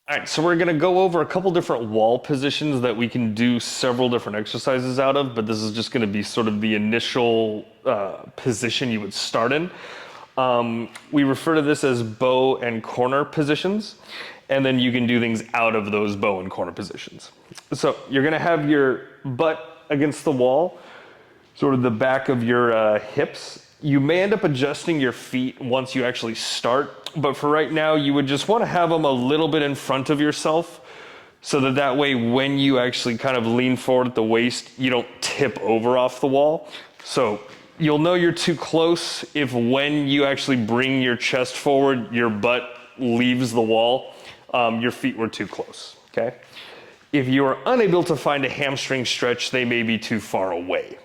All right, so we're gonna go over a couple different wall positions that we can do several different exercises out of, but this is just gonna be sort of the initial position you would start in. We refer to this as bow and corner positions, and then you can do things out of those bow and corner positions. So you're gonna have your butt against the wall, sort of the back of your hips. You may end up adjusting your feet once you actually start, but for right now, you would just want to have them a little bit in front of yourself so that way when you actually kind of lean forward at the waist, you don't tip over off the wall. So you'll know you're too close if when you actually bring your chest forward, your butt leaves the wall, your feet were too close, okay? If you are unable to find a hamstring stretch, they may be too far away.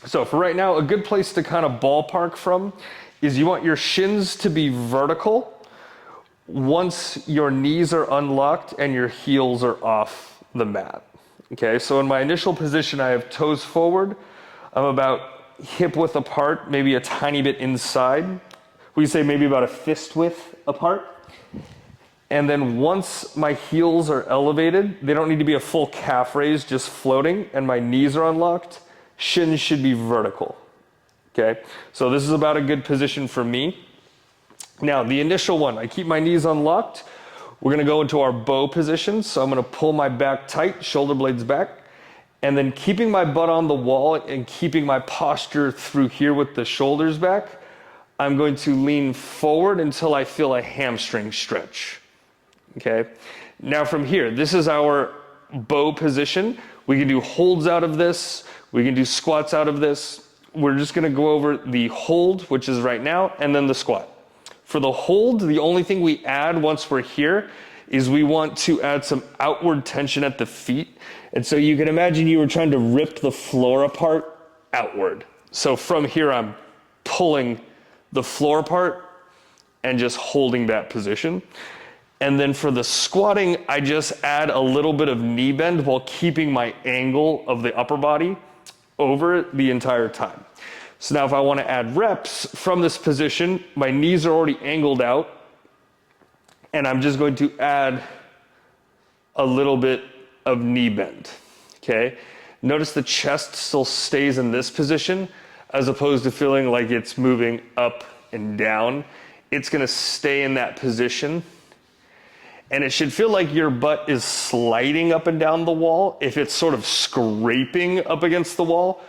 So for right now, a good place to kind of ballpark from is you want your shins to be vertical once your knees are unlocked and your heels are off the mat. Okay, so in my initial position, I have toes forward. I'm about hip width apart, maybe a tiny bit inside. We say maybe about a fist width apart. And then once my heels are elevated, they don't need to be a full calf raise, just floating, and my knees are unlocked. Shins should be vertical, okay? So this is about a good position for me. Now, the initial one, I keep my knees unlocked. We're gonna go into our bow position. So I'm gonna pull my back tight, shoulder blades back, and then keeping my butt on the wall and keeping my posture through here with the shoulders back, I'm going to lean forward until I feel a hamstring stretch, okay? Now from here, this is our bow position. We can do holds out of this. We can do squats out of this. We're just gonna go over the hold, which is right now, and then the squat. For the hold, the only thing we add once we're here is we want to add some outward tension at the feet. And so you can imagine you were trying to rip the floor apart outward. So from here, I'm pulling the floor apart and just holding that position. And then for the squatting, I just add a little bit of knee bend while keeping my angle of the upper body over it the entire time. So now if I want to add reps from this position, my knees are already angled out, and I'm just going to add a little bit of knee bend, okay? Notice the chest still stays in this position as opposed to feeling like it's moving up and down. It's gonna stay in that position. And it should feel like your butt is sliding up and down the wall. If it's sort of scraping up against the wall,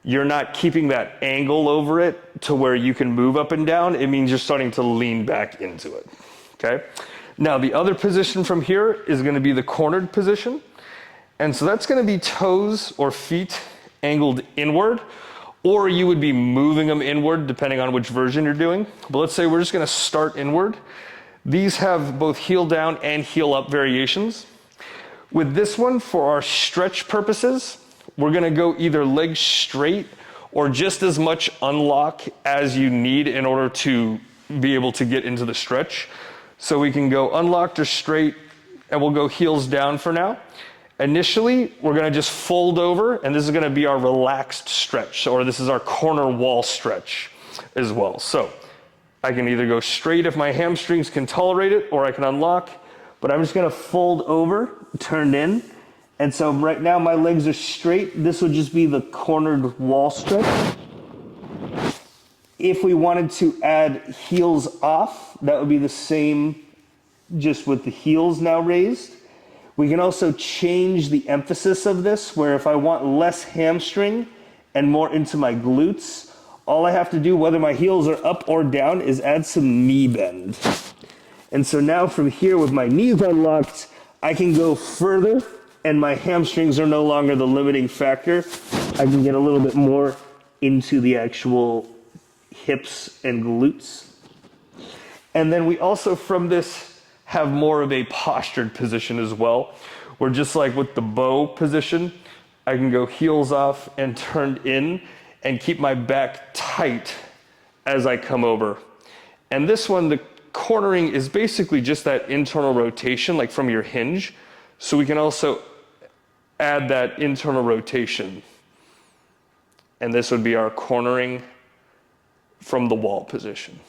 you're not keeping that angle over it to where you can move up and down. It means you're starting to lean back into it, okay? Now the other position from here is gonna be the cornered position. And so that's gonna be toes or feet angled inward, or you would be moving them inward depending on which version you're doing. But let's say we're just gonna start inward. These have both heel down and heel up variations. With this one, for our stretch purposes, we're gonna go either legs straight or just as much unlock as you need in order to be able to get into the stretch. So we can go unlocked or straight, and we'll go heels down for now. Initially, we're gonna just fold over, and this is gonna be our relaxed stretch, or this is our corner wall stretch as well. So I can either go straight if my hamstrings can tolerate it, or I can unlock, but I'm just gonna fold over, turned in. And so right now my legs are straight. This would just be the cornered wall stretch. If we wanted to add heels off, that would be the same, just with the heels now raised. We can also change the emphasis of this, where if I want less hamstring and more into my glutes, all I have to do, whether my heels are up or down, is add some knee bend. And so now from here, with my knees unlocked, I can go further, and my hamstrings are no longer the limiting factor. I can get a little bit more into the actual hips and glutes. And then we also, from this, have more of a postured position as well, where just like with the bow position, I can go heels off and turned in, and keep my back tight as I come over. And this one, the cornering is basically just that internal rotation, like from your hinge. So we can also add that internal rotation. And this would be our cornering from the wall position.